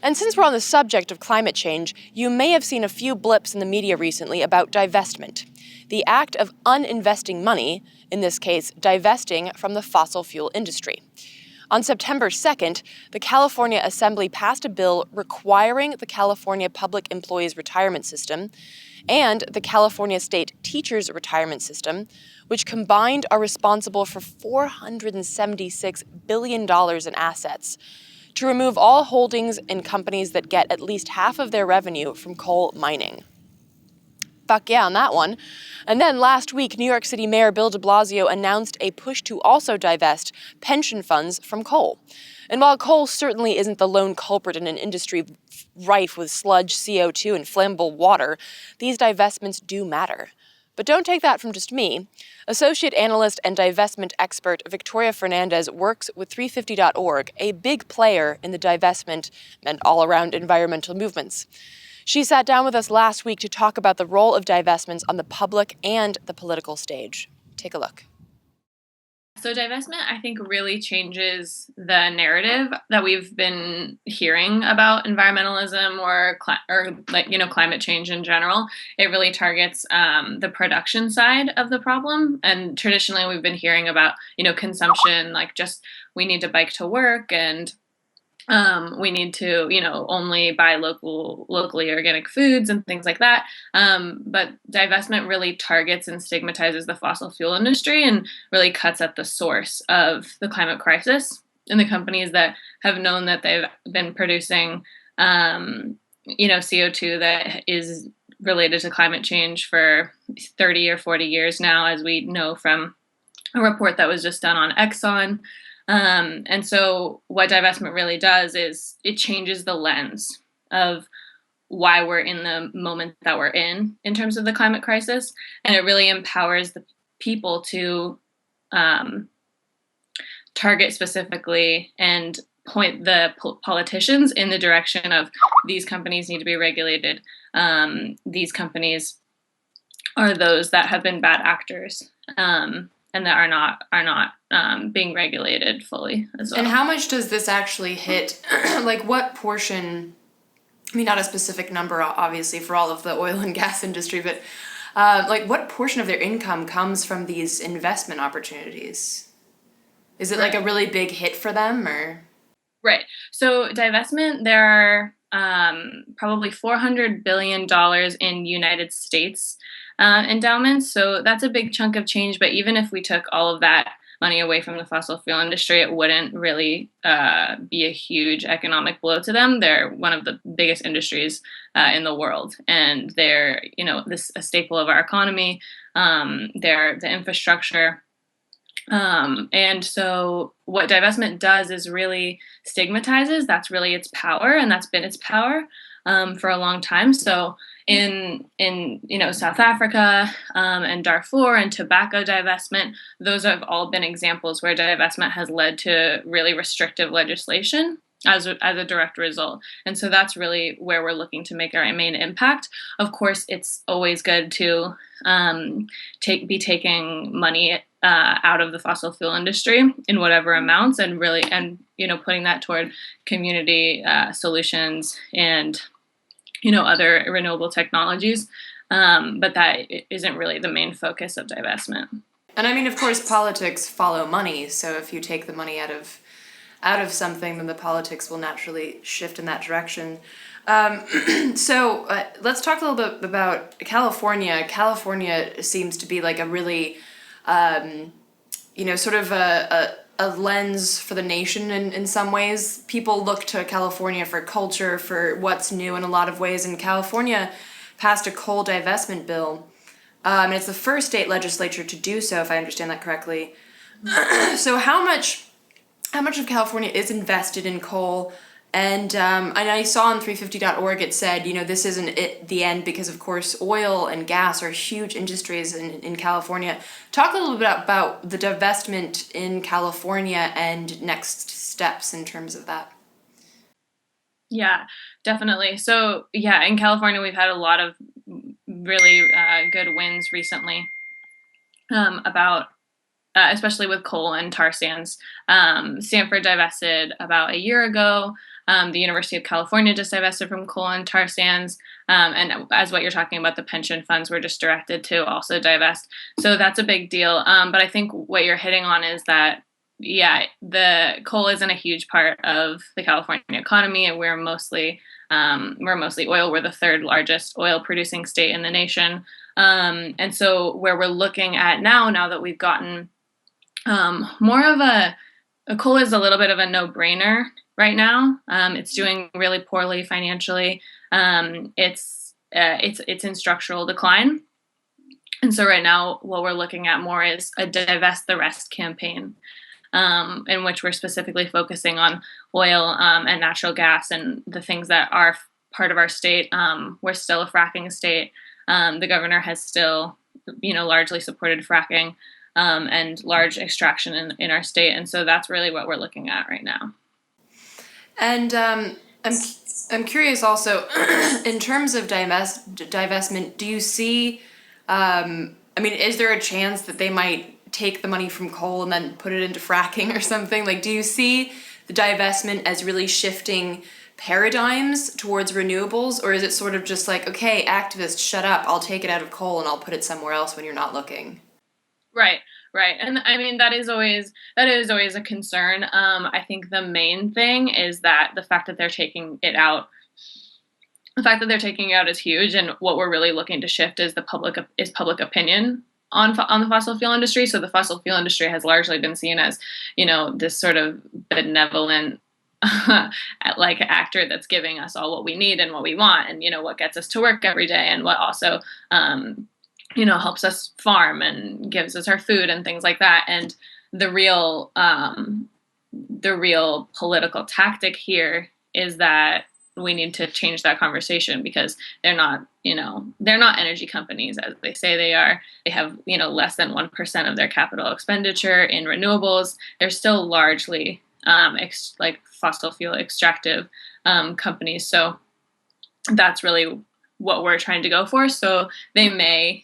And since we're on the subject of climate change, you may have seen a few blips in the media recently about divestment, the act of uninvesting money, in this case, divesting from the fossil fuel industry. On September 2nd, the California Assembly passed a bill requiring the California Public Employees Retirement System and the California State Teachers Retirement System, which combined are responsible for $476 billion in assets, to remove all holdings in companies that get at least half of their revenue from coal mining. Fuck yeah on that one. And then last week, New York City Mayor Bill de Blasio announced a push to also divest pension funds from coal. And while coal certainly isn't the lone culprit in an industry rife with sludge, CO2, and flammable water, these divestments do matter. But don't take that from just me. Associate analyst and divestment expert Victoria Fernandez works with 350.org, a big player in the divestment and all-around environmental movements. She sat down with us last week to talk about the role of divestments on the public and the political stage. Take a look. So divestment, I think, really changes the narrative that we've been hearing about environmentalism or climate change in general. It really targets the production side of the problem. And traditionally, we've been hearing about, consumption, like just we need to bike to work and we need to, only buy locally organic foods and things like that. But divestment really targets and stigmatizes the fossil fuel industry and really cuts at the source of the climate crisis. And the companies that have known that they've been producing, CO2 that is related to climate change for 30 or 40 years now, as we know from a report that was just done on Exxon. And so what divestment really does is it changes the lens of why we're in the moment that we're in terms of the climate crisis. And it really empowers the people to target specifically and point the politicians in the direction of these companies need to be regulated. These companies are those that have been bad actors. And that are not being regulated fully as well. And how much does this actually hit? Like what portion? I mean, not a specific number, obviously, for all of the oil and gas industry, but what portion of their income comes from these investment opportunities? Is it like a really big hit for them, or? Right. So divestment, there are probably $400 billion in United States endowments. So that's a big chunk of change. But even if we took all of that money away from the fossil fuel industry, it wouldn't really be a huge economic blow to them. They're one of the biggest industries in the world. And they're, a staple of our economy. They're the infrastructure. And so what divestment does is really stigmatizes. That's really its power. And that's been its power for a long time. So in South Africa and Darfur and tobacco divestment, those have all been examples where divestment has led to really restrictive legislation as a direct result. And so that's really where we're looking to make our main impact. Of course, it's always good to be taking money out of the fossil fuel industry in whatever amounts and putting that toward community solutions and other renewable technologies, but that isn't really the main focus of divestment. And I mean, of course, politics follow money. So if you take the money out of something, then the politics will naturally shift in that direction. So let's talk a little bit about California. California seems to be like a really, sort of a lens for the nation in some ways. People look to California for culture, for what's new in a lot of ways, and California passed a coal divestment bill. And it's the first state legislature to do so, if I understand that correctly. So how much of California is invested in coal? And I saw on 350.org it said, this isn't the end because, of course, oil and gas are huge industries in California. Talk a little bit about the divestment in California and next steps in terms of that. Yeah, definitely. So, in California, we've had a lot of really good wins recently about especially with coal and tar sands. Stanford divested about a year ago. The University of California just divested from coal and tar sands. And as what you're talking about, the pension funds were just directed to also divest. So that's a big deal. But I think what you're hitting on is that, yeah, the coal isn't a huge part of the California economy, and we're mostly oil. We're the third largest oil producing state in the nation. And so where we're looking at now that we've gotten more of a coal is a little bit of a no-brainer right now. It's doing really poorly financially. It's in structural decline. And so right now, what we're looking at more is a divest the rest campaign, in which we're specifically focusing on oil and natural gas and the things that are part of our state. We're still a fracking state. The governor has still, largely supported fracking and large extraction in our state. And so that's really what we're looking at right now. And I'm curious also, in terms of divestment, do you see, is there a chance that they might take the money from coal and then put it into fracking or something? Like, do you see the divestment as really shifting paradigms towards renewables, or is it sort of just like, okay, activists, shut up, I'll take it out of coal and I'll put it somewhere else when you're not looking? Right. And I mean, that is always a concern. I think the main thing is that the fact that they're taking it out is huge. And what we're really looking to shift is public opinion on the fossil fuel industry. So the fossil fuel industry has largely been seen as, this sort of benevolent like actor that's giving us all what we need and what we want, and what gets us to work every day, and what also helps us farm and gives us our food and things like that. And the real political tactic here is that we need to change that conversation, because they're not energy companies as they say they are. They have, less than 1% of their capital expenditure in renewables. They're still largely like fossil fuel extractive companies. So that's really what we're trying to go for. So they may,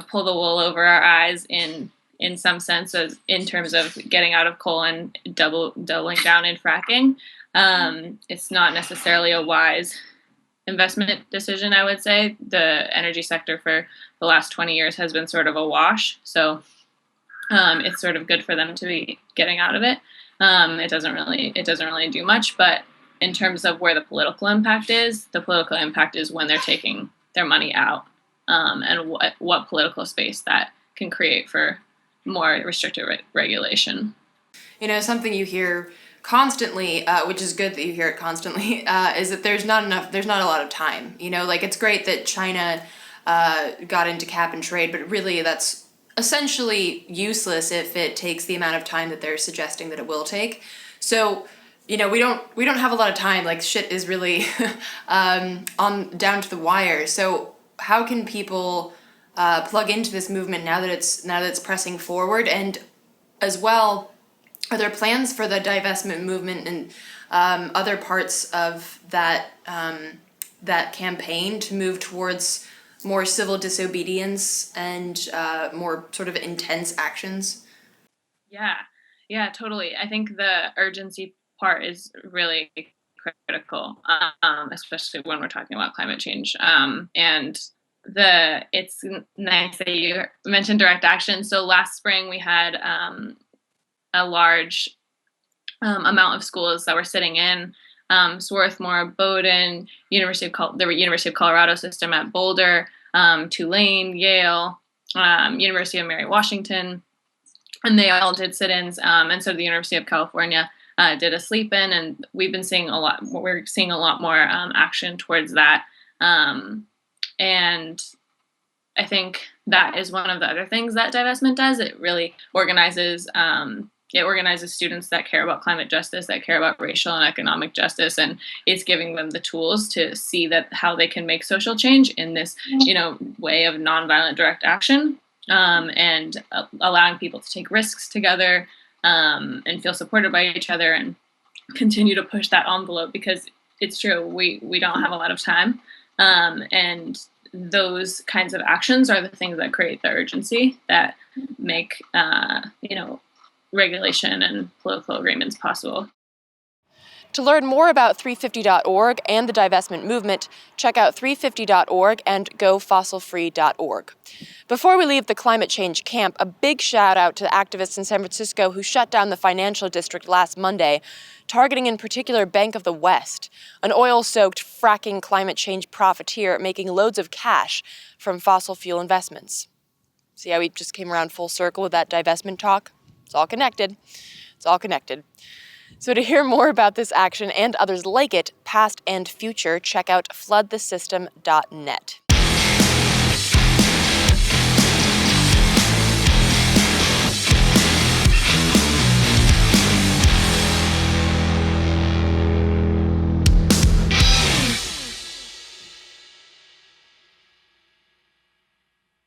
pull the wool over our eyes in some sense, in terms of getting out of coal and doubling down in fracking. It's not necessarily a wise investment decision, I would say. The energy sector for the last 20 years has been sort of a wash. So it's sort of good for them to be getting out of it. It doesn't really do much, but in terms of where the political impact is when they're taking their money out, and what political space that can create for more restrictive regulation. Something you hear constantly, which is good that you hear it constantly, is that there's not a lot of time. Like, it's great that China got into cap and trade, but really that's essentially useless if it takes the amount of time that they're suggesting that it will take. So, we don't have a lot of time. Like, shit is really on down to the wire. So how can people plug into this movement now that it's pressing forward? And as well, are there plans for the divestment movement and other parts of that campaign to move towards more civil disobedience and more sort of intense actions? Yeah, totally. I think the urgency part is really critical, especially when we're talking about climate change. And it's nice that you mentioned direct action. So last spring we had a large amount of schools that were sitting in Swarthmore, Bowdoin, the University of Colorado system at Boulder, Tulane, Yale, University of Mary Washington, and they all did sit-ins. And so the University of California did a sleep-in, and we're seeing a lot more action towards that. And I think that is one of the other things that divestment does. It really organizes students that care about climate justice, that care about racial and economic justice, and it's giving them the tools to see that how they can make social change in this, way of nonviolent direct action, and allowing people to take risks together, and feel supported by each other, and continue to push that envelope, because it's true, we don't have a lot of time, and those kinds of actions are the things that create the urgency that make regulation and political agreements possible. To learn more about 350.org and the divestment movement, check out 350.org and gofossilfree.org. Before we leave the climate change camp, a big shout out to the activists in San Francisco who shut down the financial district last Monday, targeting in particular Bank of the West, an oil-soaked fracking climate change profiteer making loads of cash from fossil fuel investments. See how we just came around full circle with that divestment talk? It's all connected. It's all connected. So to hear more about this action and others like it, past and future, check out floodthesystem.net.